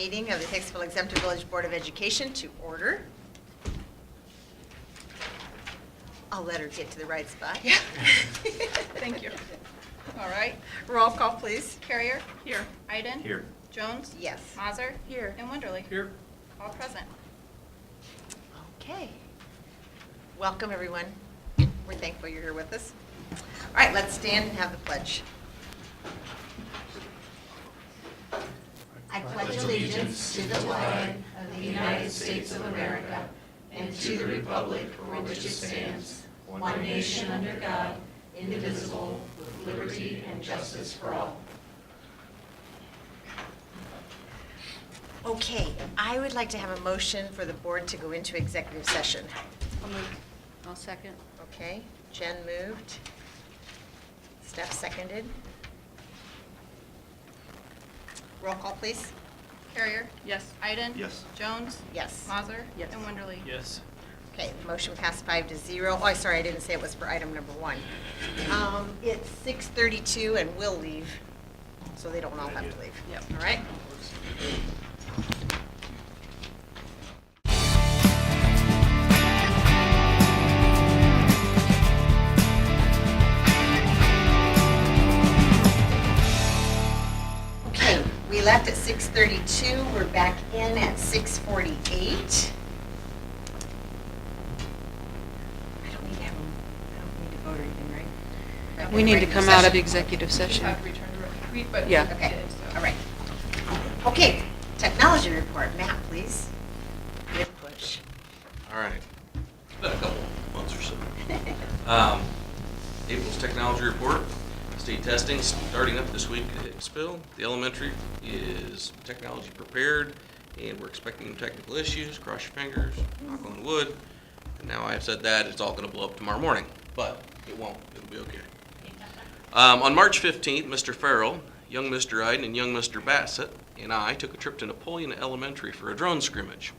meeting of the Hicksville Exempted Village Board of Education to order. I'll let her get to the right spot. Yeah. Thank you. All right. Roll call, please. Carrier? Here. Iden? Here. Jones? Yes. Mazer? Here. And Wonderly? Here. All present. Okay. Welcome, everyone. We're thankful you're here with us. All right, let's stand and have the pledge. I pledge allegiance to the flag of the United States of America and to the republic for which it stands, one nation under God, indivisible, with liberty and justice for all. Okay, I would like to have a motion for the board to go into executive session. I'll move. I'll second. Okay, Jen moved. Steph seconded. Roll call, please. Carrier? Yes. Iden? Yes. Jones? Yes. Mazer? Yes. And Wonderly? Yes. Okay, motion passed 5-0. Oh, sorry, I didn't say it was for item number 1. It's 6:32 and we'll leave, so they don't all have to leave. Yep. All right? Okay, we left at 6:32. We're back in at 6:48. I don't need to vote or anything, right? We need to come out of Session. executive session. Have to return to retreat, but Yeah. we Okay, did, so. all right. Okay, technology report. Matt, please. Good push. All right. It's been a couple months or so. April's technology report. State testing starting up this week at Hicksville. The elementary is technology prepared, and we're expecting no technical issues. Cross your fingers, knock on wood. And now I've said that, it's all going to blow up tomorrow morning, but it won't. It'll be okay. On March 15th, Mr. Farrell, young Mr. Iden, and young Mr. Bassett and I took a trip to Napoleon Elementary for a drone scrimmage.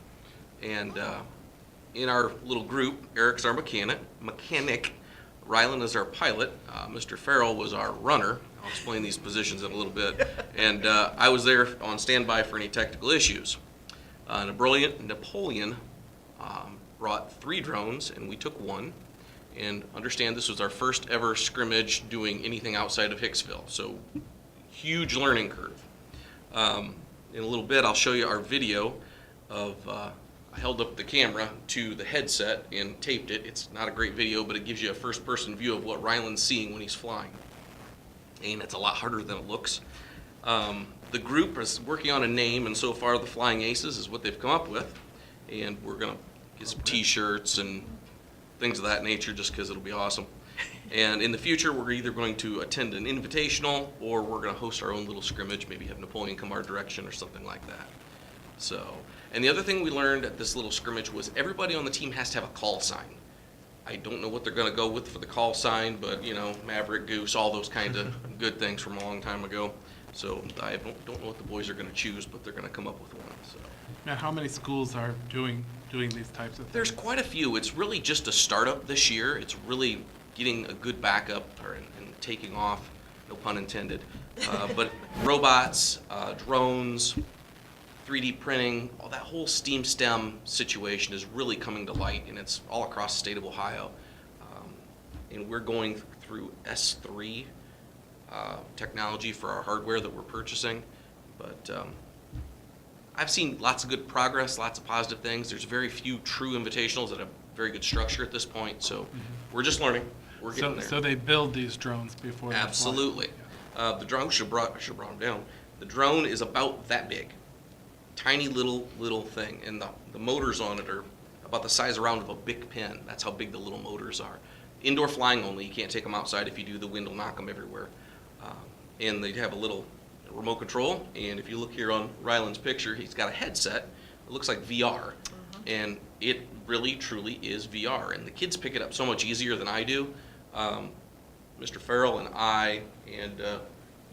And in our little group, Eric's our mechanic, Rylan is our pilot, Mr. Farrell was our runner. I'll explain these positions in a little bit. And I was there on standby for any technical issues. Napoleon brought 3 drones, and we took 1. And understand this was our first ever scrimmage doing anything outside of Hicksville, so huge learning curve. In a little bit, I'll show you our video of, I held up the camera to the headset and taped it. It's not a great video, but it gives you a first-person view of what Rylan's seeing when he's flying. And it's a lot harder than it looks. The group is working on a name, and so far the Flying Aces is what they've come up with. And we're gonna get some t-shirts and things of that nature just because it'll be awesome. And in the future, we're either going to attend an invitational or we're going to host our own little scrimmage, maybe have Napoleon come our direction or something like that. So, and the other thing we learned at this little scrimmage was everybody on the team has to have a call sign. I don't know what they're going to go with for the call sign, but you know, Maverick, Goose, all those kinds of good things from a long time ago. So I don't know what the boys are going to choose, but they're going to come up with one. So. Now, how many schools are doing these types of things? There's quite a few. It's really just a startup this year. It's really getting a good backup and taking off, no pun intended. But robots, drones, 3D printing, all that whole STEAM STEM situation is really coming to light, and it's all across the state of Ohio. And we're going through S3 technology for our hardware that we're purchasing. But I've seen lots of good progress, lots of positive things. There's very few true invitationals that have very good structure at this point, so we're just learning. We're getting there. So they build these drones before they fly? Absolutely. The drone, I should have brought them down. The drone is about that big. Tiny little thing, and the motors on it are about the size around of a Bic pen. That's how big the little motors are. Indoor flying only. You can't take them outside. If you do, the wind will knock them everywhere. And they have a little remote control, and if you look here on Rylan's picture, he's got a headset. It looks like VR, and it really, truly is VR. And the kids pick it up so much easier than I do. Mr. Farrell and I, and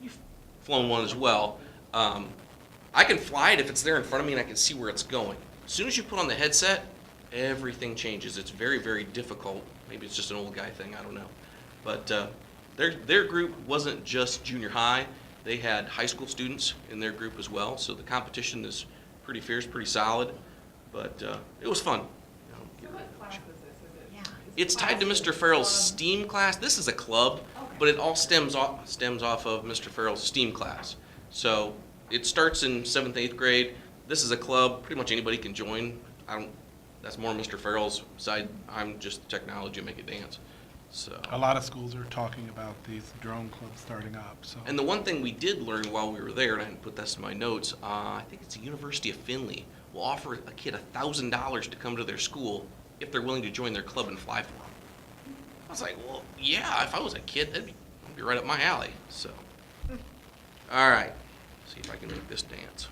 you've flown one as well. I can fly it if it's there in front of me and I can see where it's going. As soon as you put on the headset, everything changes. It's very, very difficult. Maybe it's just an old guy thing, I don't know. But their group wasn't just junior high. They had high school students in their group as well, so the competition is pretty fierce, pretty solid, but it was fun. So what class is this? Yeah. It's tied to Mr. Farrell's STEAM class. This is a club, but it all stems off of Mr. Farrell's STEAM class. So it starts in 7th, 8th grade. This is a club. Pretty much anybody can join. That's more Mr. Farrell's side. I'm just technology, make it dance. So. A lot of schools are talking about these drone clubs starting up, so. And the one thing we did learn while we were there, and I didn't put this in my notes, I think it's the University of Findlay will offer a kid $1,000 to come to their school if they're willing to join their club and fly for them. I was like, well, yeah, if I was a kid, that'd be right up my alley. So, all right, see if I can make this dance.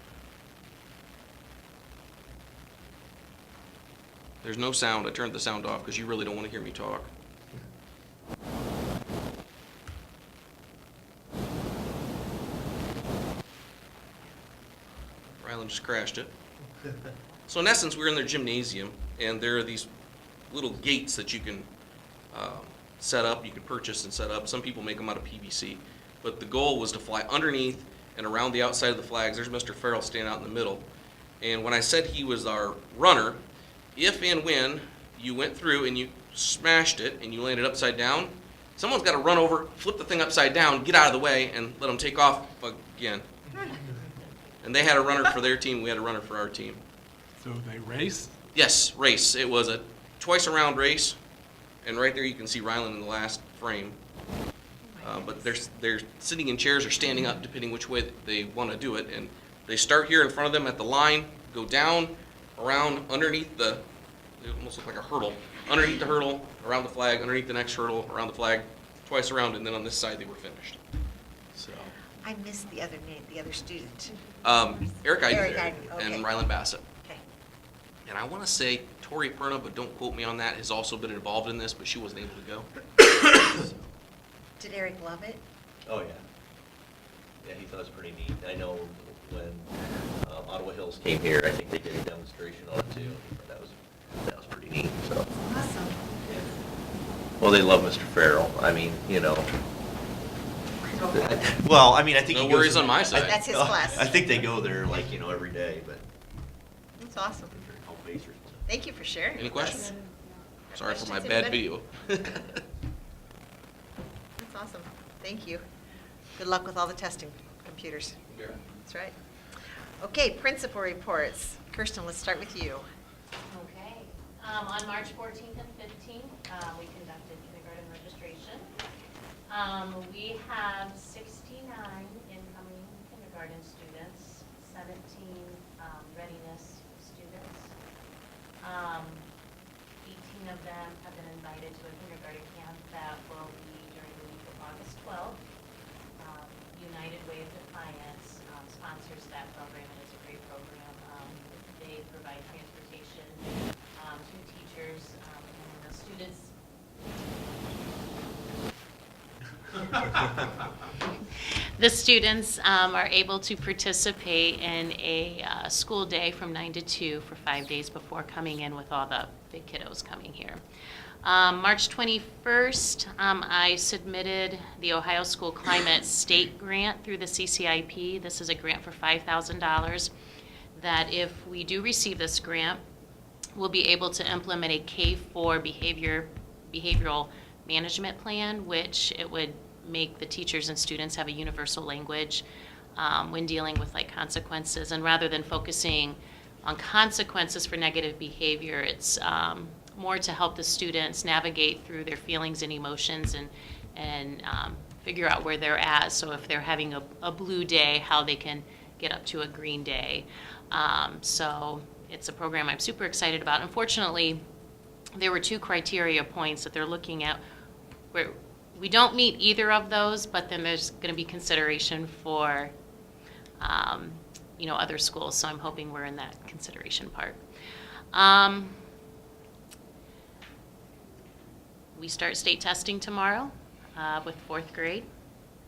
There's no sound. I turned the sound off because you really don't want to hear me talk. Rylan just crashed it. So in essence, we're in their gymnasium, and there are these little gates that you can set up, you can purchase and set up. Some people make them out of PVC. But the goal was to fly underneath and around the outside of the flags. There's Mr. Farrell standing out in the middle. And when I said he was our runner, if and when you went through and you smashed it and you landed upside down, someone's got to run over, flip the thing upside down, get out of the way, and let them take off again. And they had a runner for their team, we had a runner for our team. So they race? Yes, race. It was a twice around race, and right there you can see Rylan in the last frame. But they're sitting in chairs or standing up, depending which way they want to do it. And they start here in front of them at the line, go down, around, underneath it almost looked like a hurdle, underneath the hurdle, around the flag, underneath the next hurdle, around the flag, twice around, and then on this side they were finished. So. I missed the other name, the other student. Eric Eric Eiden Eiden, okay. and Rylan Bassett. Okay. And I want to say Tori Perna, but don't quote me on that, has also been involved in this, but she wasn't able to go. Did Eric love it? Oh, yeah. Yeah, he thought it was pretty neat. I know when Ottawa Hills came here, I think they did a demonstration on it too. That was pretty neat, so. Awesome. Well, they love Mr. Farrell. I mean, well, I mean, I think No he goes worries to- on my side. That's his class. I think they go there like, every day, but That's awesome. they're home basers and stuff. Thank you for sharing. Any with questions? us. Sorry for my Questions, bad anybody? video. That's awesome. Thank you. Good luck with all the testing computers. That's right. Okay, principal reports. Kirsten, let's start with you. Okay. On March 14th and 15th, we conducted kindergarten registration. We have 69 incoming kindergarten students, 17 readiness students. 18 of them have been invited to a kindergarten camp that will be during the week of August 12th. United Way of Defiance sponsors that program, and it's a great program. They provide transportation to teachers, and the students. The students are able to participate in a school day from 9 to 2 for 5 days before coming in with all the big kiddos coming here. March 21st, I submitted the Ohio School Climate State Grant through the CCIP. This is a grant for $5,000 that if we do receive this grant, we'll be able to implement a K-4 behavioral management plan, which it would make the teachers and students have a universal language when dealing with consequences. And rather than focusing on consequences for negative behavior, it's more to help the students navigate through their feelings and emotions and figure out where they're at. So if they're having a blue day, how they can get up to a green day. So it's a program I'm super excited about. Unfortunately, there were 2 criteria points that they're looking at where we don't meet either of those, but then there's going to be consideration for other schools. So I'm hoping we're in that consideration part. We start state testing tomorrow with 4th grade.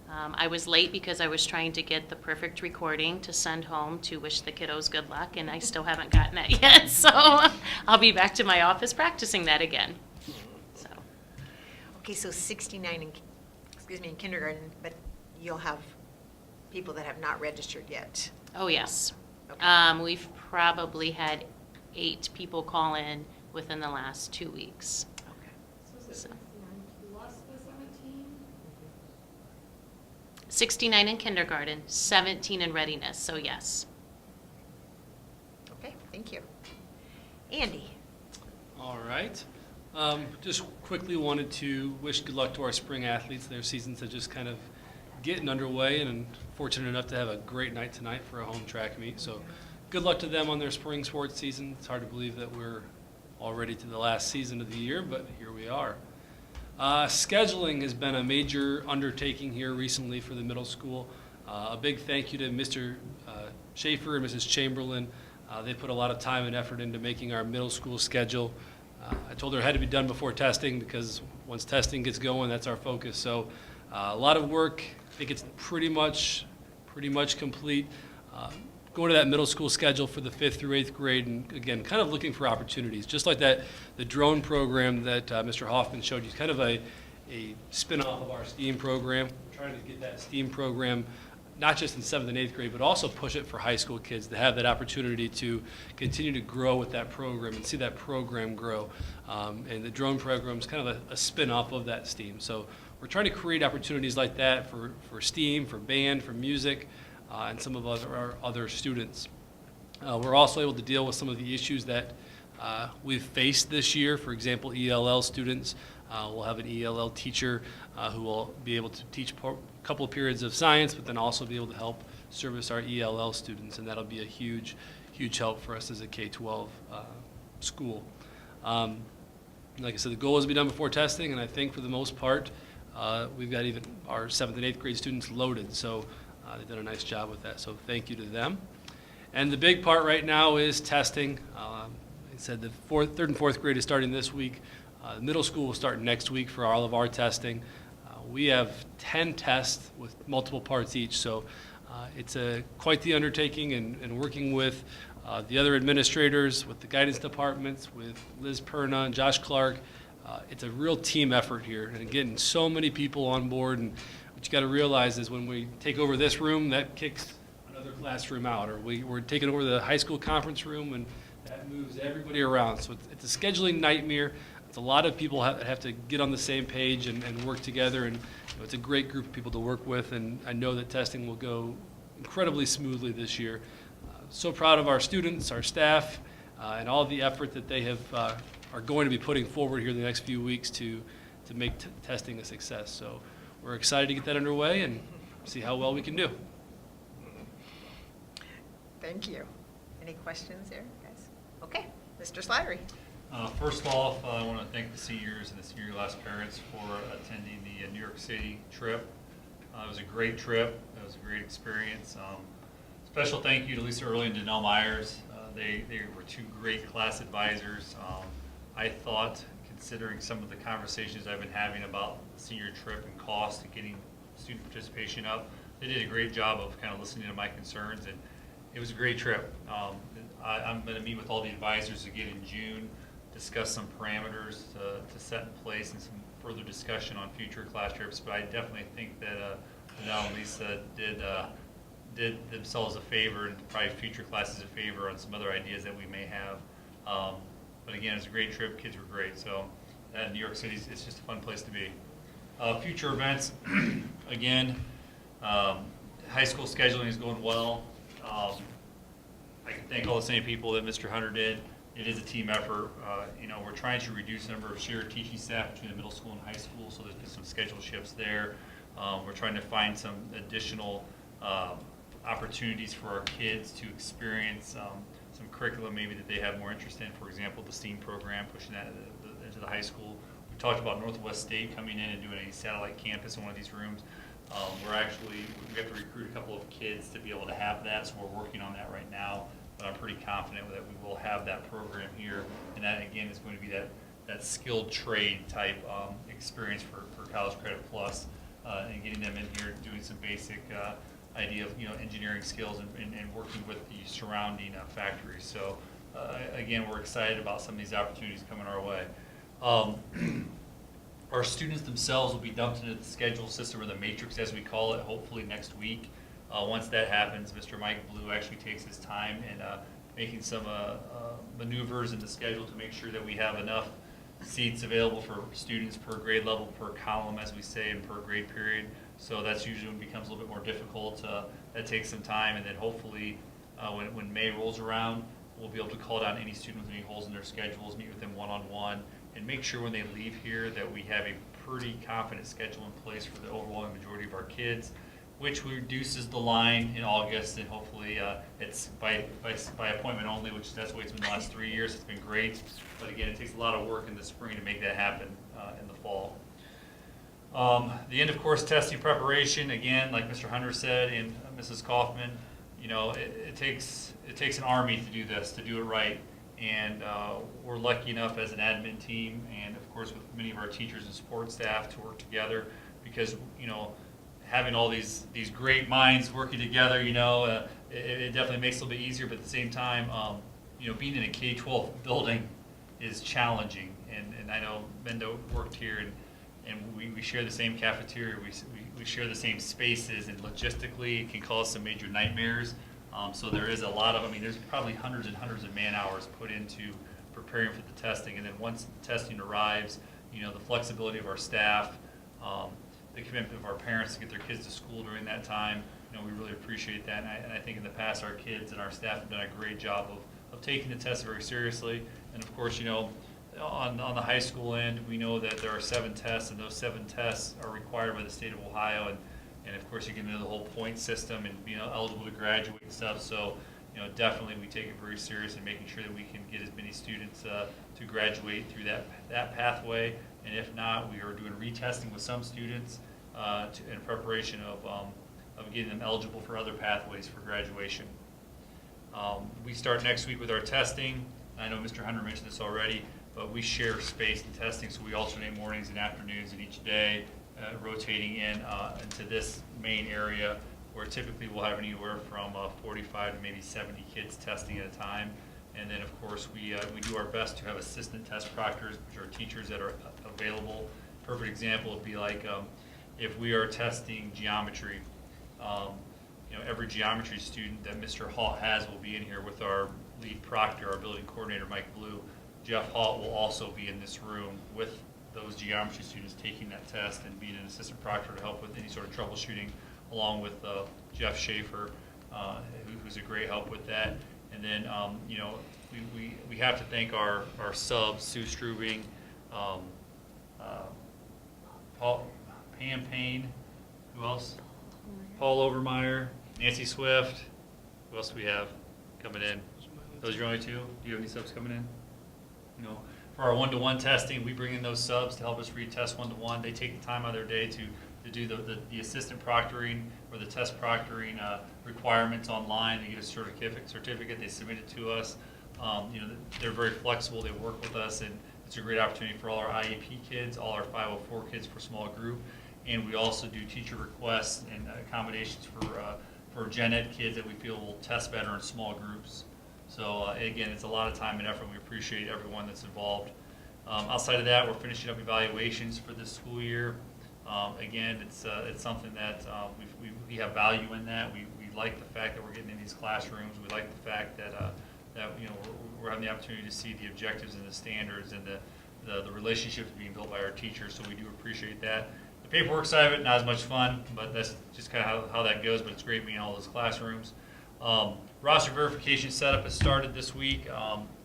I was late because I was trying to get the perfect recording to send home to wish the kiddos good luck, and I still haven't gotten that yet. So I'll be back to my office practicing that again. So. Okay, so 69 in kindergarten, but you'll have people that have not registered yet. Oh, yes. Okay. We've probably had 8 people call in within the last 2 weeks. So is it So. 69 plus the 17? 69 in kindergarten, 17 in readiness, so yes. Okay, thank you. Andy? All right. Just quickly wanted to wish good luck to our spring athletes. Their seasons are just kind of getting underway, and I'm fortunate enough to have a great night tonight for a home track meet. So good luck to them on their spring sports season. It's hard to believe that we're already to the last season of the year, but here we are. Scheduling has been a major undertaking here recently for the middle school. A big thank you to Mr. Schaefer and Mrs. Chamberlain. They put a lot of time and effort into making our middle school schedule. I told her it had to be done before testing because once testing gets going, that's our focus. So a lot of work. I think it's pretty much complete. Going to that middle school schedule for the 5th through 8th grade, and again, kind of looking for opportunities. Just like that, the drone program that Mr. Hoffman showed you, kind of a spin-off of our STEAM program. We're trying to get that STEAM program not just in 7th and 8th grade, but also push it for high school kids to have that opportunity to continue to grow with that program and see that program grow. And the drone program is kind of a spin-off of that STEAM. So we're trying to create opportunities like that for STEAM, for band, for music, and some of our other students. We're also able to deal with some of the issues that we've faced this year. For example, ELL students. We'll have an ELL teacher who will be able to teach a couple of periods of science, but then also be able to help service our ELL students, and that'll be a huge help for us as a K-12 school. Like I said, the goal is to be done before testing, and I think for the most part, we've got even our 7th and 8th grade students loaded, so they've done a nice job with that, so thank you to them. And the big part right now is testing. I said the 3rd and 4th grade is starting this week. The middle school will start next week for all of our testing. We have 10 tests with multiple parts each, so it's quite the undertaking, and working with the other administrators, with the guidance departments, with Liz Perna and Josh Clark. It's a real team effort here, and getting so many people on board. And what you got to realize is when we take over this room, that kicks another classroom out, or we're taking over the high school conference room, and that moves everybody around. So it's a scheduling nightmare. It's a lot of people have to get on the same page and work together, and it's a great group of people to work with, and I know that testing will go incredibly smoothly this year. So proud of our students, our staff, and all of the effort that they are going to be putting forward here the next few weeks to make testing a success. So we're excited to get that underway and see how well we can do. Thank you. Any questions there, guys? Okay, Mr. Slattery. First off, I want to thank the seniors and the senior class parents for attending the New York City trip. It was a great trip. It was a great experience. Special thank you to Lisa Early and Danelle Myers. They were 2 great class advisors. I thought, considering some of the conversations I've been having about the senior trip and cost and getting student participation up, they did a great job of kind of listening to my concerns, and it was a great trip. I'm going to meet with all the advisors again in June, discuss some parameters to set in place and some further discussion on future class trips. But I definitely think that Danelle and Lisa did themselves a favor, and probably future classes a favor, on some other ideas that we may have. But again, it's a great trip. Kids were great. So New York City, it's just a fun place to be. Future events, again, high school scheduling is going well. I can thank all the same people that Mr. Hunter did. It is a team effort. We're trying to reduce the number of shared teaching staff between the middle school and high school, so there's been some schedule shifts there. We're trying to find some additional opportunities for our kids to experience some curriculum maybe that they have more interest in. For example, the STEAM program, pushing that into the high school. We talked about Northwest State coming in and doing a satellite campus in one of these rooms. We have to recruit a couple of kids to be able to have that, so we're working on that right now. But I'm pretty confident that we will have that program here, and that again is going to be that skilled trade type experience for College Credit Plus, and getting them in here doing some basic idea of engineering skills and working with the surrounding factories. So again, we're excited about some of these opportunities coming our way. Our students themselves will be dumped into the schedule system, or the matrix as we call it, hopefully next week. Once that happens, Mr. Mike Blue actually takes his time and making some maneuvers in the schedule to make sure that we have enough seats available for students per grade level, per column, as we say, and per grade period. So that's usually when it becomes a little bit more difficult. That takes some time, and then hopefully when May rolls around, we'll be able to call down any student with any holes in their schedules, meet with them one-on-one, and make sure when they leave here that we have a pretty confident schedule in place for the overwhelming majority of our kids, which reduces the line in August, and hopefully it's by appointment only, which that's the way it's been the last 3 years. It's been great, but again, it takes a lot of work in the spring to make that happen in the fall. The end of course testing preparation, again, like Mr. Hunter said and Mrs. Kaufman, you know, it takes an army to do this, to do it right. And we're lucky enough as an admin team, and of course with many of our teachers and support staff, to work together, because, you know, having all these great minds working together, you know, it definitely makes it a little bit easier. But at the same time, you know, being in a K-12 building is challenging. And I know Mendo worked here, and we share the same cafeteria, we share the same spaces, and logistically it can cause some major nightmares. So there is a lot of, I mean, there's probably hundreds and hundreds of man hours put into preparing for the testing. And then once the testing arrives, you know, the flexibility of our staff, the commitment of our parents to get their kids to school during that time, you know, we really appreciate that. And I think in the past our kids and our staff have done a great job of taking the test very seriously. And of course, you know, on the high school end, we know that there are 7 tests, and those 7 tests are required by the state of Ohio. And of course, you get into the whole point system and being eligible to graduate and stuff. So, you know, definitely we take it very seriously, making sure that we can get as many students to graduate through that pathway. And if not, we are doing retesting with some students in preparation of getting them eligible for other pathways for graduation. We start next week with our testing. I know Mr. Hunter mentioned this already, but we share space in testing, so we alternate mornings and afternoons in each day, rotating into this main area, where typically we'll have anywhere from 45 to maybe 70 kids testing at a time. And then of course we do our best to have assistant test proctors, which are teachers that are available. Perfect example would be like if we are testing geometry, you know, every geometry student that Mr. Hall has will be in here with our lead proctor, our building coordinator, Mike Blue. Jeff Hall will also be in this room with those geometry students taking that test and being an assistant proctor to help with any sort of troubleshooting, along with Jeff Schaefer, who's a great help with that. And then, you know, we have to thank our subs, Sue Strubing, Pam Payne, who else? Paul Overmeyer, Nancy Swift. Who else do we have coming in? Those are your only 2? Do you have any subs coming in? No. For our one-to-one testing, we bring in those subs to help us retest one-to-one. They take the time out of their day to do the assistant proctoring or the test proctoring requirements online. They get a certificate. They submit it to us. You know, they're very flexible. They work with us, and it's a great opportunity for all our IEP kids, all our 504 kids for small group, and we also do teacher requests and accommodations for gen ed kids that we feel will test better in small groups. So again, it's a lot of time and effort, and we appreciate everyone that's involved. Outside of that, we're finishing up evaluations for this school year. Again, it's something that we have value in that. We like the fact that we're getting in these classrooms. We like the fact that you know, we're having the opportunity to see the objectives and the standards and the relationships being built by our teachers. So we do appreciate that. The paperwork side of it, not as much fun, but that's just kind of how that goes. But it's great being in all those classrooms. Roster verification setup has started this week.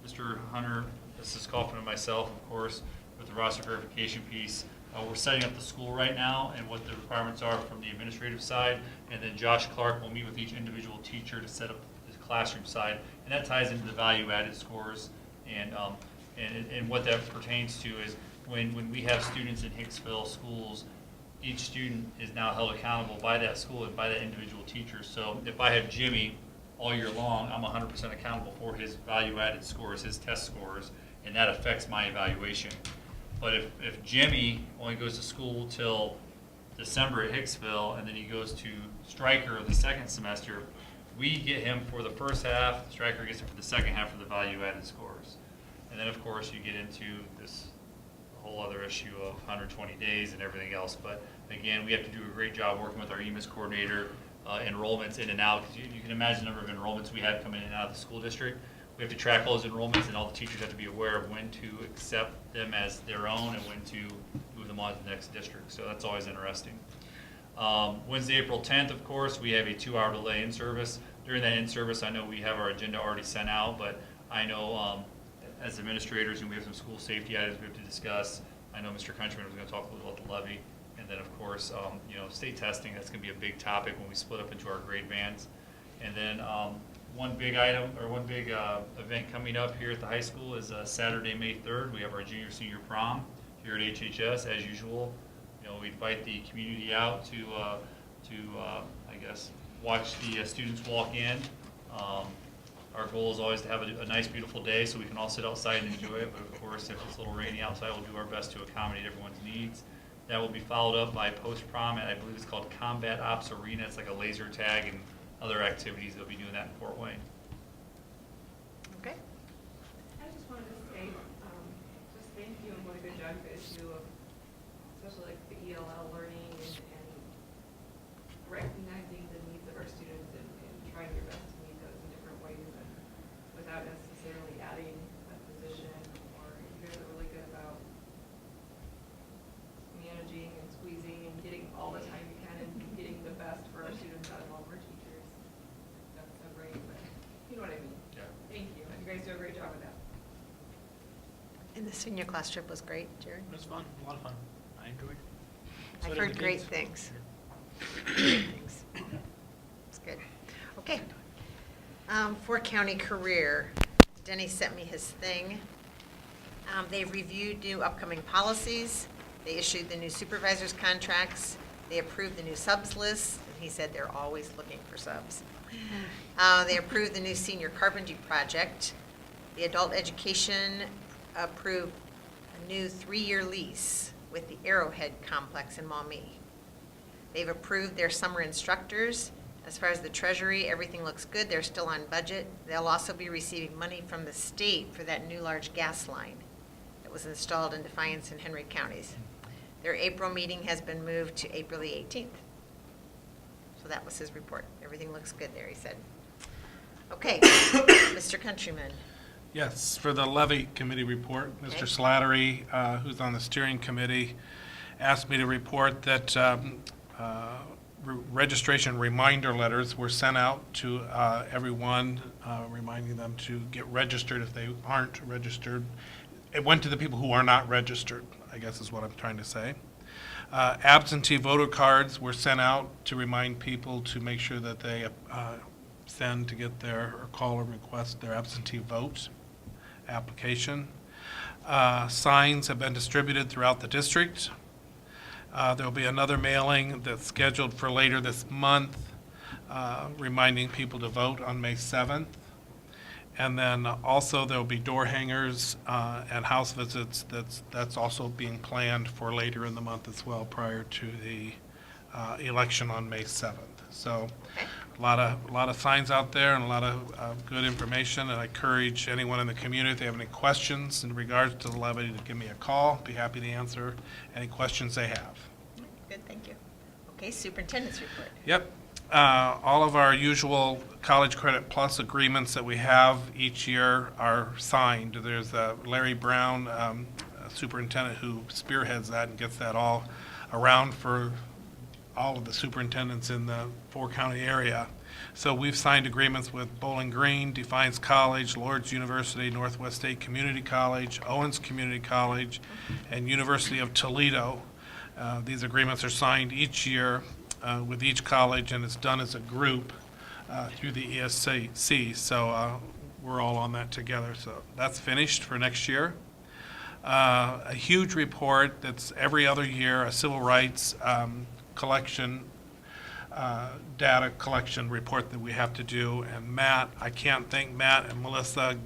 Mr. Hunter, Mrs. Kaufman, and myself, of course, with the roster verification piece. We're setting up the school right now and what the requirements are from the administrative side, and then Josh Clark will meet with each individual teacher to set up the classroom side, and that ties into the value-added scores. And what that pertains to is when we have students in Hicksville schools, each student is now held accountable by that school and by that individual teacher. So if I have Jimmy all year long, I'm 100% accountable for his value-added scores, his test scores, and that affects my evaluation. But if Jimmy only goes to school till December at Hicksville, and then he goes to Stryker the second semester, we get him for the first half, Stryker gets him for the second half for the value-added scores. And then, of course, you get into this whole other issue of 120 days and everything else. But again, we have to do a great job working with our EMIS coordinator, enrollments in and out. You can imagine the number of enrollments we have coming in and out of the school district. we have to track all those enrollments, and all the teachers have to be aware of when to accept them as their own and when to move them on to the next district. So that's always interesting. Wednesday, April 10th, of course, we have a 2-hour delay in service. During that in-service, I know we have our agenda already sent out, but I know as administrators, and we have some school safety items we have to discuss. I know Mr. Countryman was going to talk a little about the levy. And then, of course, state testing, that's going to be a big topic when we split up into our grade bands. And then one big item, or one big event coming up here at the high school is Saturday, May 3rd. We have our junior-senior prom here at HHS, as usual. We invite the community out to I guess, watch the students walk in. Our goal is always to have a nice, beautiful day so we can all sit outside and enjoy it. But of course, if it's a little rainy outside, we'll do our best to accommodate everyone's needs. That will be followed up by post-prom, and I believe it's called Combat Ops Arena. It's like a laser tag and other activities. They'll be doing that in Fort Wayne. Okay. I just wanted to say, just thank you and what a good job you guys do of, especially like the ELL learning and recognizing the needs of our students and trying your best to meet those in different ways and without necessarily adding a position, or you guys are really good about managing and squeezing and getting all the time you can and getting the best for our students out of all of our teachers. That's so great, but you know what I mean? Yeah. Thank you, and you guys do a great job with that. And the senior class trip was great, Jared. It was fun, a lot of fun. I enjoyed it. So I've did heard the great kids. things. Great things. It's good. Okay. Four-county career. Denny sent me his thing. They've reviewed new upcoming policies. They issued the new supervisors' contracts. They approved the new subs list. And he said they're always looking for subs. They approved the new senior carpentry project. The adult education approved a new 3-year lease with the Arrowhead Complex in Maumee. They've approved their summer instructors. As far as the Treasury, everything looks good. They're still on budget. They'll also be receiving money from the state for that new large gas line that was installed in Defiance and Henry counties. Their April meeting has been moved to April the 18th. So that was his report. Everything looks good there, he said. Okay, Mr. Countryman. Yes, for the levy committee report, Okay. Mr. Slattery, who's on the steering committee, asked me to report that registration reminder letters were sent out to everyone, reminding them to get registered if they aren't registered. It went to the people who are not registered, I guess is what I'm trying to say. Absentee voter cards were sent out to remind people to make sure that they send to get their, or call or request their absentee vote application. Signs have been distributed throughout the district. There'll be another mailing that's scheduled for later this month, reminding people to vote on May 7th. And then also there'll be door hangers and house visits that's also being planned for later in the month as well, prior to the election on May 7th. So a lot of signs out there and a lot of good information, and I encourage anyone in the community, if they have any questions in regards to the levy, to give me a call. Be happy to answer any questions they have. Good, thank you. Okay, superintendent's report. Yep. All of our usual College Credit Plus agreements that we have each year are signed. There's Larry Brown, superintendent, who spearheads that and gets that all around for all of the superintendents in the four-county area. So we've signed agreements with Bowling Green, Defiance College, Lourdes University, Northwest State Community College, Owens Community College, and University of Toledo. These agreements are signed each year with each college, and it's done as a group through the ESC. So we're all on that together. So that's finished for next year. A huge report that's every other year, a civil rights collection, data collection report that we have to do. And Matt, I can't thank Matt and Melissa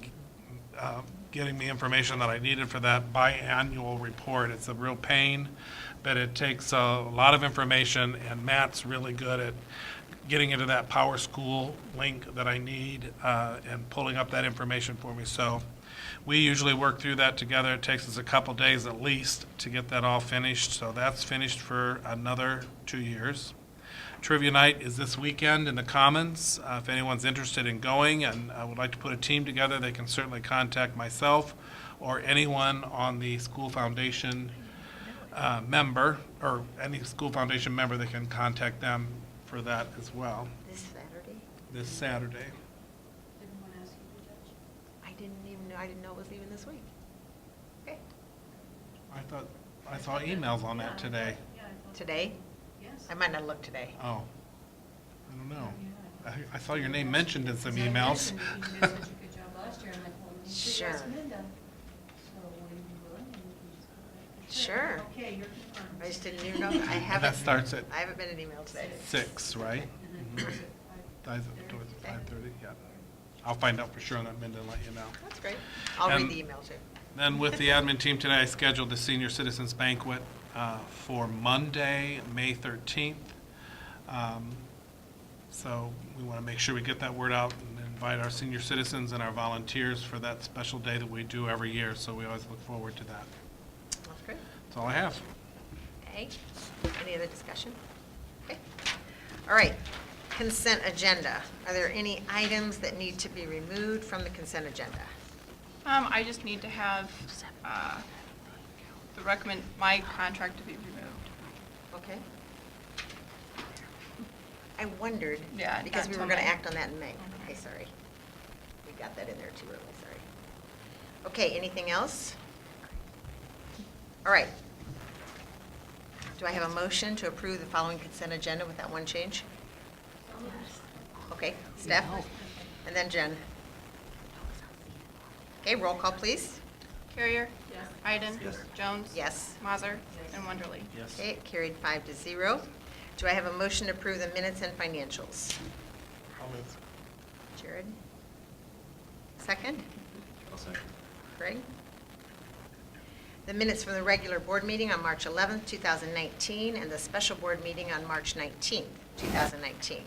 getting me information that I needed for that biannual report. It's a real pain, but it takes a lot of information, and Matt's really good at getting into that Power School link that I need and pulling up that information for me. So we usually work through that together. It takes us a couple days at least to get that all finished. So that's finished for another 2 years. Trivia night is this weekend in the Commons. If anyone's interested in going and would like to put a team together, they can certainly contact myself or anyone on the school foundation member, or any school foundation member that can contact them for that as well, This Saturday? this Saturday. I didn't know it was even this week. Okay. I saw emails on that today. Today? I might not look today. Oh, I don't know. I saw your name mentioned in some emails. Sure. Sure. Okay, you're confirmed. I just didn't even know, I And haven't. that starts at I haven't been an email today. 6, right? Towards 5:30, yeah. I'll find out for sure on that, Minda, and let you know. That's great. I'll read And the email too. Then with the admin team today, I scheduled the Senior Citizens Banquet for Monday, May 13th. So we want to make sure we get that word out and invite our senior citizens and our volunteers for that special day that we do every year. So we always look forward to that. That's great. That's all I have. Okay. Any other discussion? Okay. All right. Consent agenda. Are there any items that need to be removed from the consent agenda? I just need to have my contract to be removed. Okay. I wondered. Yeah, Because not we till were going to May. act on that in May. Okay, sorry. We got that in there too early, sorry. Okay, anything else? All right. Do I have a motion to approve the following consent agenda with that one change? Okay, Steph? And then Jen. Okay, roll call, please. Carrier? Yes. Iden? Yes. Jones? Yes. Mazer? And Wonderly? Yes. Okay, carried 5-0. Do I have a motion to approve the minutes and financials? Jared? Second? I'll second. Craig? The minutes from the regular board meeting on March 11th, 2019, and the special board meeting on March 19th, 2019.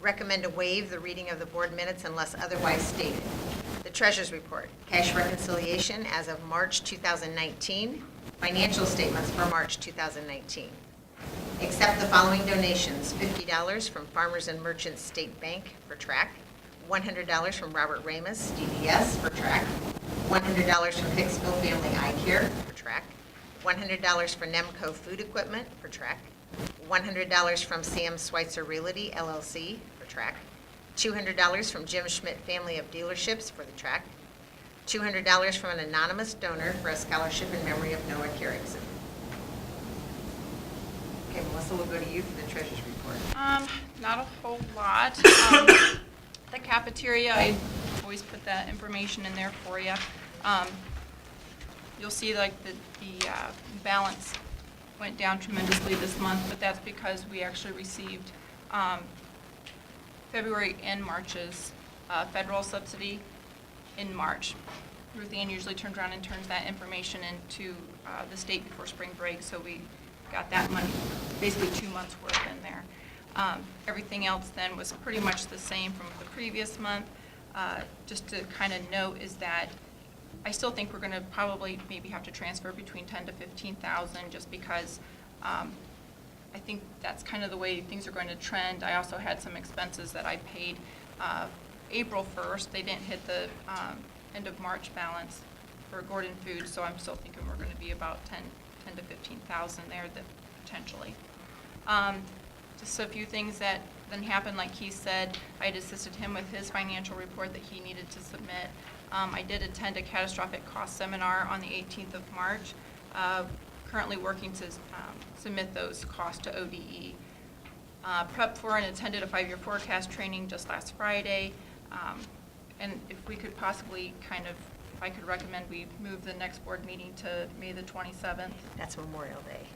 Recommend to waive the reading of the board minutes unless otherwise stated. The Treasurer's Report, cash reconciliation as of March 2019, financial statements for March 2019. Accept the following donations: $50 from Farmers and Merchants State Bank for track, $100 from Robert Ramus, DDS, for track, $100 from Hicksville Family Eye Care for track, $100 for Nemco Food Equipment for track, $100 from Sam Schweitzer Realty LLC for track, $200 from Jim Schmidt Family of Dealerships for the track, $200 from an anonymous donor for a scholarship in memory of Noah Carrickson. Okay, Melissa, we'll go to you for the treasurer's report. Not a whole lot. The cafeteria, I always put that information in there for you. You'll see like the balance went down tremendously this month, but that's because we actually received February and March's federal subsidy in March. Ruth Ann usually turns around and turns that information into the state before spring break, so we got that money, basically 2 months worth in there. Everything else then was pretty much the same from the previous month. Just to kind of note is that I still think we're going to probably maybe have to transfer between 10 to 15,000 just because I think that's kind of the way things are going to trend. I also had some expenses that I paid April 1st. They didn't hit the end of March balance for Gordon Food, so I'm still thinking we're going to be about 10 to 15,000 there potentially. Just a few things that then happened, like he said, I had assisted him with his financial report that he needed to submit. I did attend a catastrophic cost seminar on the 18th of March, currently working to submit those costs to ODE. Prepped for and attended a 5-year forecast training just last Friday. And if we could possibly if I could recommend we move the next board meeting to May the 27th. That's Memorial Day.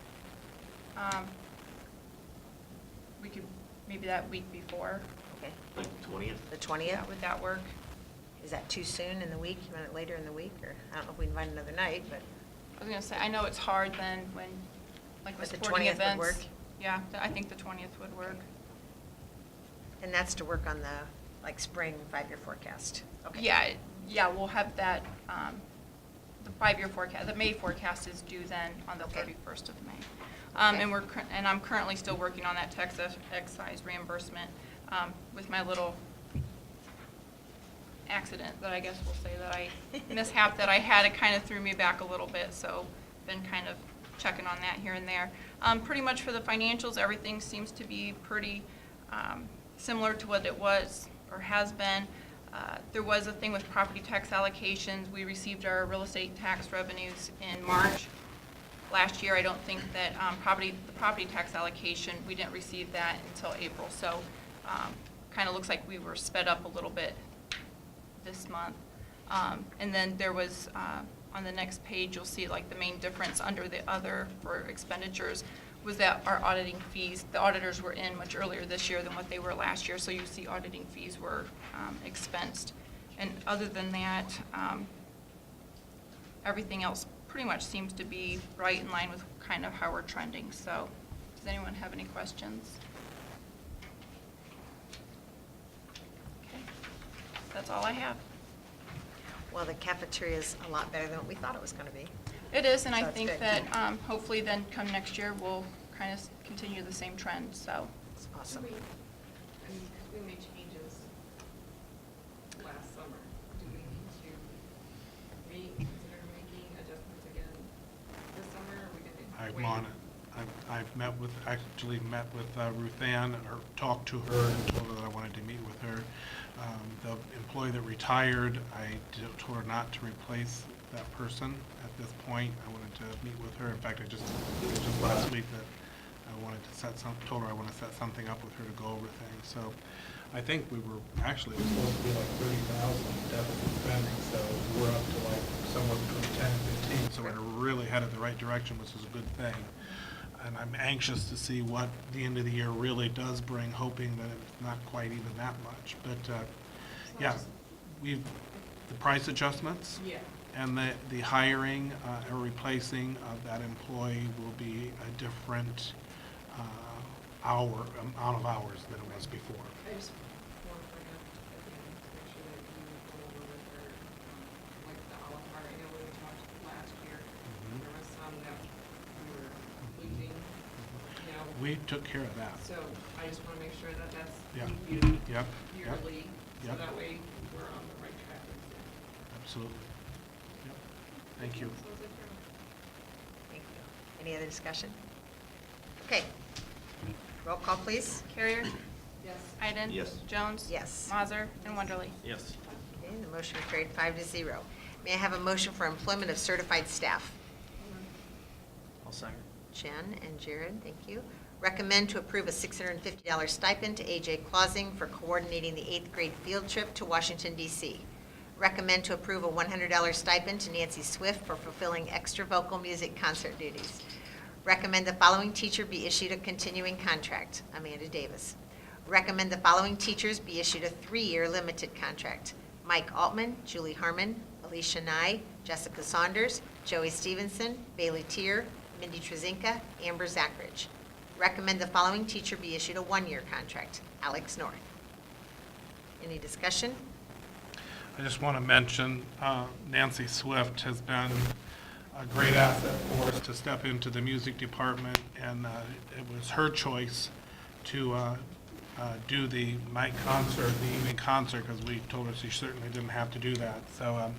We could, maybe that week before. Okay. Like 20th? The 20th? Yeah, would that work? Is that too soon in the week? You want it later in the week? Or I don't know if we can find another night, but I was gonna say, I know it's hard then when, like with But the sporting 20th would events. work? Yeah, I think the 20th would work. and that's to work on the spring 5-year forecast. Okay. Yeah, we'll have that the 5-year forecast, the May forecast is due then on the 31st of May. And I'm currently still working on that tax excise reimbursement with my little accident that I guess we'll say that I mishap that I had. It kind of threw me back a little bit, so been kind of checking on that here and there. Pretty much for the financials, everything seems to be pretty similar to what it was or has been. There was a thing with property tax allocations. We received our real estate tax revenues in March. Last year, I don't think that the property tax allocation, we didn't receive that until April. So kind of looks like we were sped up a little bit this month. And then there was, on the next page, you'll see like the main difference under the other for expenditures was that our auditing fees, the auditors were in much earlier this year than what they were last year. So you see auditing fees were expensed. And other than that, everything else pretty much seems to be right in line with kind of how we're trending. So does anyone have any questions? Okay, that's all I have. Well, the cafeteria is a lot better than what we thought it was going to be. It is, and I That's think good. that hopefully then come next year, we'll kind of continue the same trend, so. It's awesome. Because we made changes last summer. Do we need to reconsider making adjustments again this summer, or are we going to I'm on it. I've actually met with Ruth Ann, or talked to her and told her that I wanted to meet with her. The employee that retired, I told her not to replace that person at this point. I wanted to meet with her. In fact, it was just last week that I wanted to told her I want to set something up with her to go over things. So I think it was supposed to be like 30,000 deficit spending, so we're up to like somewhere between 10 and 15. So we're really headed the right direction, which is a good thing. And I'm anxious to see what the end of the year really does bring, hoping that it's not quite even that much. But yeah, the price adjustments. Yeah. And the hiring or replacing of that employee will be a different amount of hours than it was before. I just want to bring up at the end to make sure that you go over with her, like the a la carte. I know when we talked last year, there was some that we were losing, you know. We took care of that. So I just want to make sure that that's Yeah. reviewed Yep. yearly, so Yep. that way we're on the right track. Absolutely. Yep. Thank you. So is it true? Thank you. Any other discussion? Okay. Roll call, please. Carrier? Yes. Iden? Yes. Jones? Yes. Mazer? And Wonderly? Yes. Okay, the motion carried 5-0. May I have a motion for employment of certified staff? I'll second. Jen and Jared, thank you. Recommend to approve a $650 stipend to AJ Clausing for coordinating the 8th grade field trip to Washington, D.C. Recommend to approve a $100 stipend to Nancy Swift for fulfilling extra vocal music concert duties. Recommend the following teacher be issued a continuing contract. Amanda Davis. Recommend the following teachers be issued a 3-year limited contract. Mike Altman, Julie Harmon, Alicia Nye, Jessica Saunders, Joey Stevenson, Bailey Tier, Mindy Trezinka, Amber Zackridge. Recommend the following teacher be issued a 1-year contract. Alex North. Any discussion? I just want to mention Nancy Swift has been a great asset for us to step into the music department, and it was her choice to do the night concert, the evening concert, because we told her she certainly didn't have to do that. So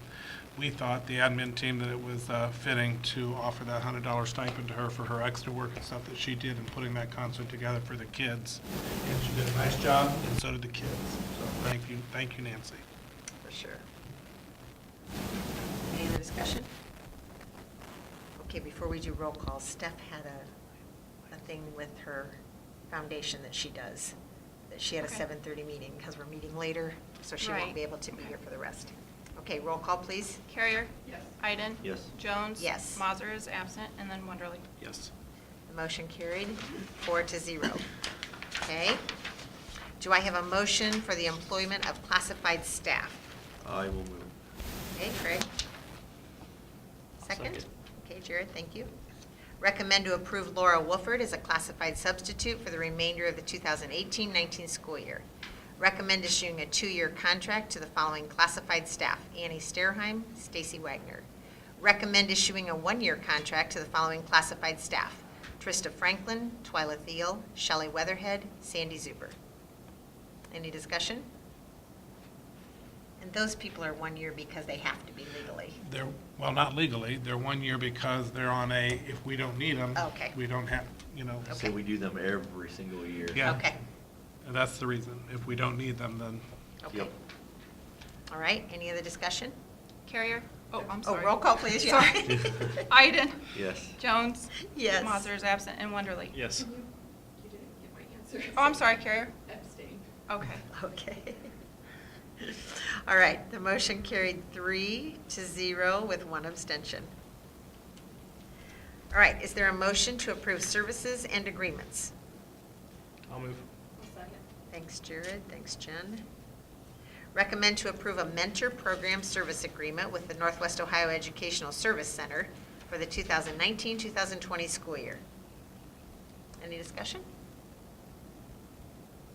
we thought, the admin team, that it was fitting to offer that $100 stipend to her for her extra work and stuff that she did in putting that concert together for the kids. And she did a nice job, and so did the kids. So thank you, Nancy. For sure. Any other discussion? Okay, before we do roll call, Steph had a thing with her foundation that she does, that she had a Okay. 7:30 meeting, because we're meeting later, so she Right. won't be able to be Okay. here for the rest. Okay, roll call, please. Carrier? Yes. Iden? Yes. Jones? Yes. Mazer is absent, and then Wonderly. Yes. The motion carried 4-0. Okay? Do I have a motion for the employment of classified staff? I will move. Okay, Craig? Second? Second. Okay, Jared, thank you. Recommend to approve Laura Wolford as a classified substitute for the remainder of the 2018-19 school year. Recommend issuing a 2-year contract to the following classified staff: Annie Sterheim, Stacy Wagner. Recommend issuing a one-year contract to the following classified staff: Trista Franklin, Twyla Thiel, Shelley Weatherhead, Sandy Zuber. Any discussion? And those people are 1 year because they have to be legally. They're, well, not legally, they're 1 year because they're on a, if we don't need them, Okay. we don't have, you know. Okay. So we do them every single year. Yeah. Okay, And that's the reason. If we don't need them, then okay. Yep. All right, any other discussion? Carrier? Oh, I'm Oh, sorry. roll call, please. Yeah. Sorry. Iden? Yes. Jones? Yes. Mazur is absent, and Wonderly. Yes. You didn't get my answer. Oh, I'm sorry, Carrier. Abstain. Okay. Okay. All right, the motion carried 3-0 with 1 abstention. All right, is there a motion to approve services and agreements? I'll move. I'll second. Thanks, Jared. Thanks, Jen. Recommend to approve a mentor program service agreement with the Northwest Ohio Educational Service Center for the 2019-2020 school year. Any discussion?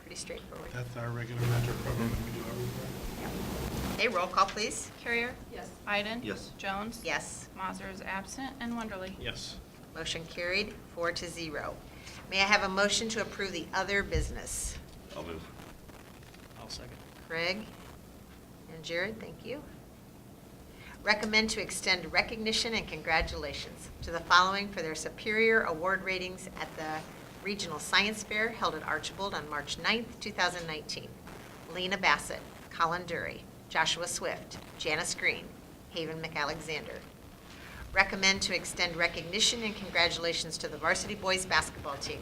Pretty straightforward. that's our regular mentor program that we do every year. Okay, roll call, please. Carrier? Yes. Iden? Yes. Jones? Yes. Mazur is absent, and Wonderly. Yes. Motion carried 4-0. May I have a motion to approve the other business? I'll move. I'll second. Craig and Jared, thank you. Recommend to extend recognition and congratulations to the following for their superior award ratings at the Regional Science Fair held at Archibald on March 9th, 2019. Lena Bassett, Colin Dury, Joshua Swift, Janice Green, Haven McAlexander. Recommend to extend recognition and congratulations to the varsity boys basketball team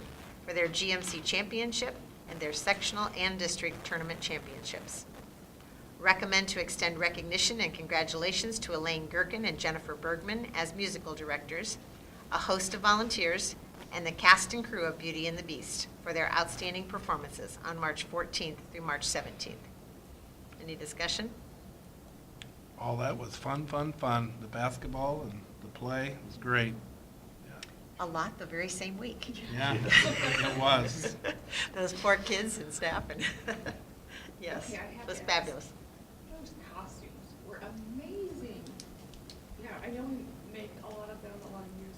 for their GMC championship and their sectional and district tournament championships. Recommend to extend recognition and congratulations to Elaine Gherkin and Jennifer Bergman as musical directors, a host of volunteers, and the cast and crew of Beauty and the Beast for their outstanding performances on March 14th through March 17th. Any discussion? All that was fun, fun, fun. The basketball and the play was great. A lot the very same week. Yeah, it was. Those poor kids and staff and, yes, Okay, I have it was to ask. fabulous. Those costumes were amazing. Yeah, I know we make a lot of them a lot of years.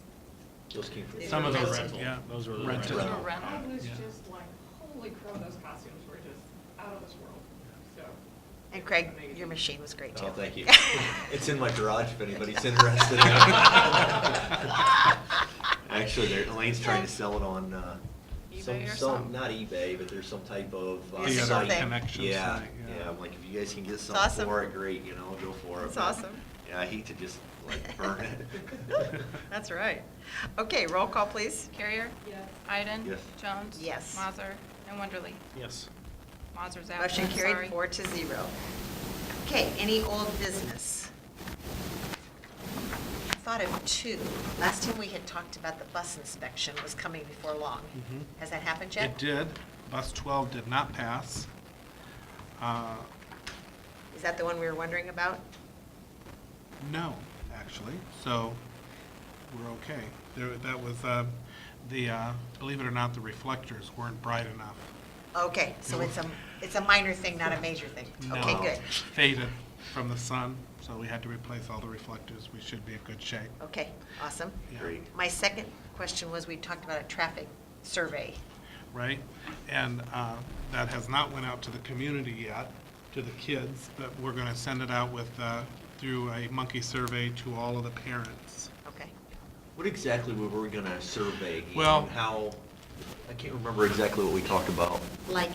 Those came from. Some of those, Rental. yeah. Those were the rented. rental. Rental. I was Yeah. just like, holy crow, those costumes were just out of this world. So. And Craig, amazing. your machine was great too. Oh, thank you. It's in my garage if anybody's interested. Actually, Elaine's trying to sell it on, eBay or some, something? not eBay, but there's some type of. Theater site. connection Yeah, site, yeah. yeah, I'm like, if you guys can get awesome. something for it, great, you know, go for it. That's but, awesome. Yeah, I hate to just like burn it. That's right. Okay, roll call, please. Carrier? Yes. Iden? Yes. Jones? Yes. Mazur, and Wonderly. Yes. Mazur's absent, Motion carried sorry. 4-0. Okay, any old business? I thought of 2. Last time we had talked about the bus inspection was coming before long. Has that happened yet? It did. Bus 12 did not pass. Is that the one we were wondering about? No, actually, so we're okay. That was, believe it or not, the reflectors weren't bright enough. Okay, so it's a minor thing, not a major thing. Okay, No. good. Faded from the sun, so we had to replace all the reflectors. We should be in good shape. Okay, awesome. Yeah. Great. My second question was, we talked about a traffic survey. Right? And that has not went out to the community yet, to the kids, but we're going to send it out with, through a monkey survey to all of the parents. Okay. What exactly were we gonna survey? Well- And how, I can't remember exactly what we talked about. Like,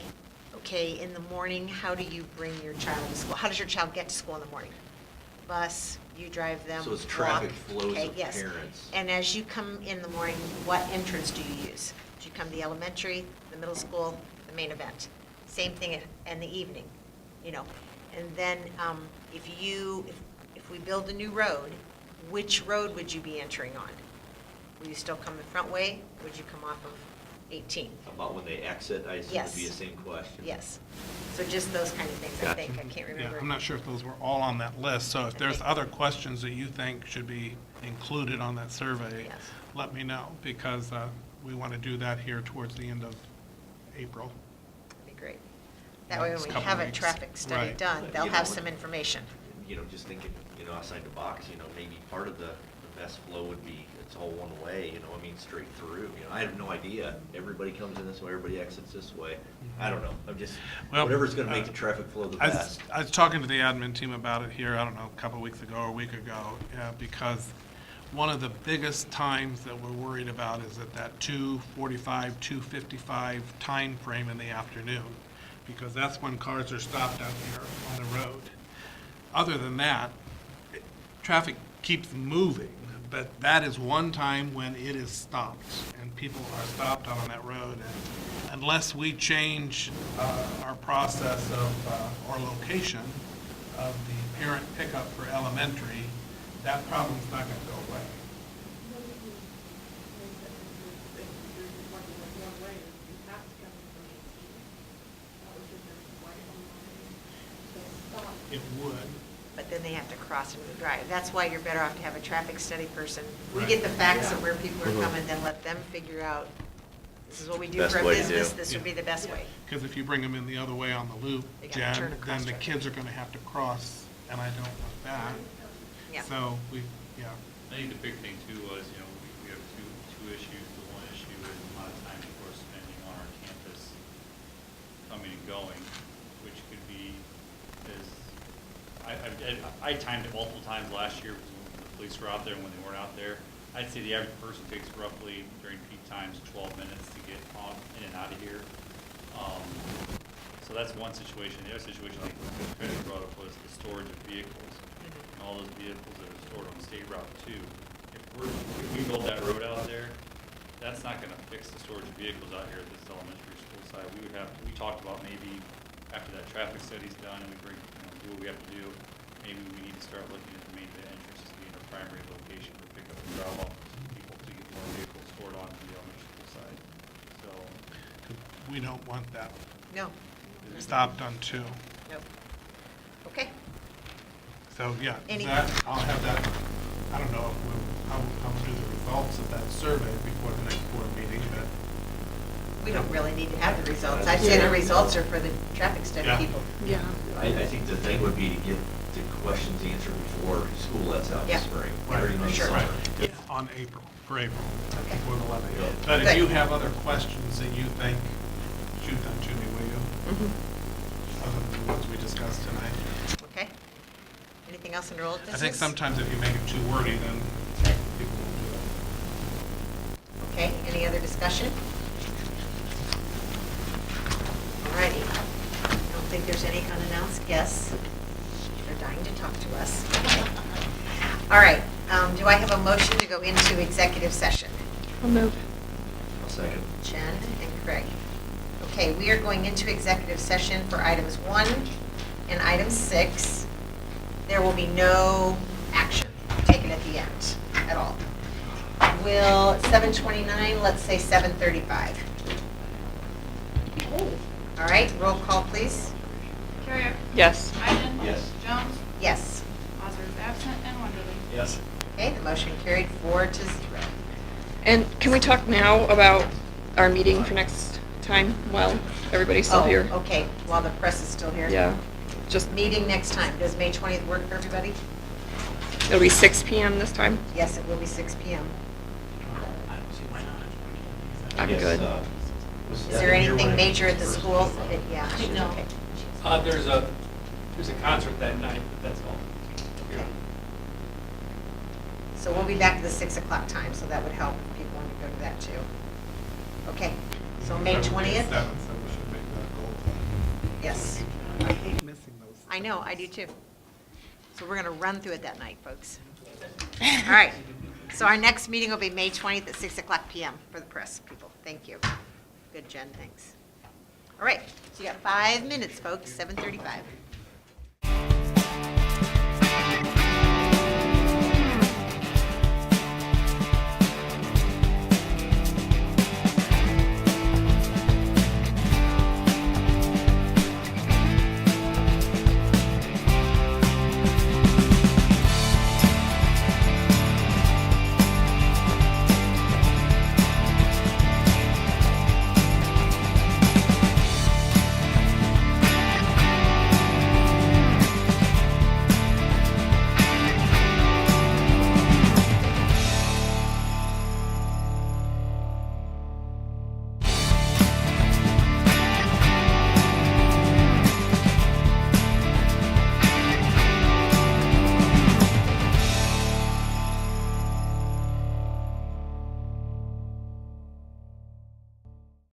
okay, in the morning, how do you bring your child to school? How does your child get to school in the morning? Bus, you drive them, So it's walk? traffic flows Okay, of yes. parents. And as you come in the morning, what entrance do you use? Do you come to the elementary, the middle school, the main event? Same thing in the evening, you know? And then if we build a new road, which road would you be entering on? Will you still come the front way? Would you come off of 18? About when they exit, I assume it'd be the same question. Yes. So just those kind of things, I think. I can't Yeah, remember. I'm not sure if those were all on that list, so if there's Okay. other questions that you think should be included on that survey, Yes. let me know, because we want to do that here towards the end of April. That'd be great. That way, Next when we couple have a weeks. traffic study Right. done, they'll You have know, some information. just thinking, outside the box, maybe part of the best flow would be it's all one way, straight through. I have no idea. Everybody comes in this way, everybody exits this way. I don't know. I'm just, Well, whatever's gonna make the traffic flow the best. I was talking to the admin team about it here, I don't know, a couple of weeks ago or a week ago, because one of the biggest times that we're worried about is at that 2:45, 2:55 time frame in the afternoon, because that's when cars are stopped out here on the road. Other than that, traffic keeps moving, but that is one time when it is stopped, and people are stopped out on that road. And unless we change our process of, or location of the parent pickup for elementary, that problem's not gonna go away. It would. But then they have to cross and drive. That's why you're better off to have a traffic study person. We Right. get the facts of where people are coming, then let them figure out, this is what we do Best for a way to business, do. this would be the best way. Because if you bring them in the other way on the loop, They gotta Jen, turn across then the right. kids are gonna have to cross, and I don't want that. Yeah. So yeah. I think the big thing too was, we have two issues. The one issue is the amount of time people are spending on our campus coming and going, which could be, I timed it multiple times last year when the police were out there and when they weren't out there. I'd say the average person takes roughly, during peak times, 12 minutes to get on, in and out of here. So that's one situation. The other situation, like Fred brought up, was the storage of vehicles. And all those vehicles that are stored on State Route 2. If we build that road out there, that's not gonna fix the storage of vehicles out here at this elementary school side. We talked about maybe after that traffic study's done and we bring, do what we have to do, maybe we need to start looking at the main entrance as being a primary location for pickup and drop off people to get more vehicles stored on the elementary school side. So, We don't want that No, stopped on 2. no. Okay, So, yeah, Any- that, I'll have that, I don't know how we'll do the results of that survey before the next board meeting, but we don't really need to have the results. I'd say the results are for the traffic study Yeah. people. Yeah. I think the thing would be to get the questions answered before school lets out Yeah. this spring. Right, During the sure. summer. it's on for April, Okay. before the levy. Yeah. But if Good. you have other questions that you think, shoot them to me, will you? Other than the ones we discussed tonight. Okay. Anything else in your old business? I think sometimes if you make it too wordy, then people won't do it. Okay, any other discussion? Alrighty. I don't think there's any unannounced guests. They're dying to talk to us. All right, do I have a motion to go into executive session? I'll move. I'll second. Jen and Craig. Okay, we are going into executive session for items 1 and item 6. There will be no action taken at the end at all. Will 7:29, let's say 7:35. All right, roll call, please. Carrier? Yes. Iden? Yes. Jones? Yes. Mazer is absent, and Wonderly. Yes. Okay, the motion carried 4-0. And can we talk now about our meeting for next time while everybody's still here? Oh, okay, while the press is still here. Yeah, just, Meeting next time. Does May 20th work for everybody? it'll be 6 PM this time? Yes, it will be 6 PM. I'm Yes, good. Is there anything major at the school? Yeah. No. Okay. There's a concert that night, but that's all. Okay. So we'll be back to the 6 o'clock time, so that would help if people want to go to that too. Okay, so May 20th? 7th, so we should make that goal. Yes. I hate missing those. I know, I do too. So we're going to run through it that night, folks. All right, so our next meeting will be May 20th at 6 o'clock PM for the press people. Thank you. Good, Jen, thanks. All right, so you got 5 minutes, folks, 7:35.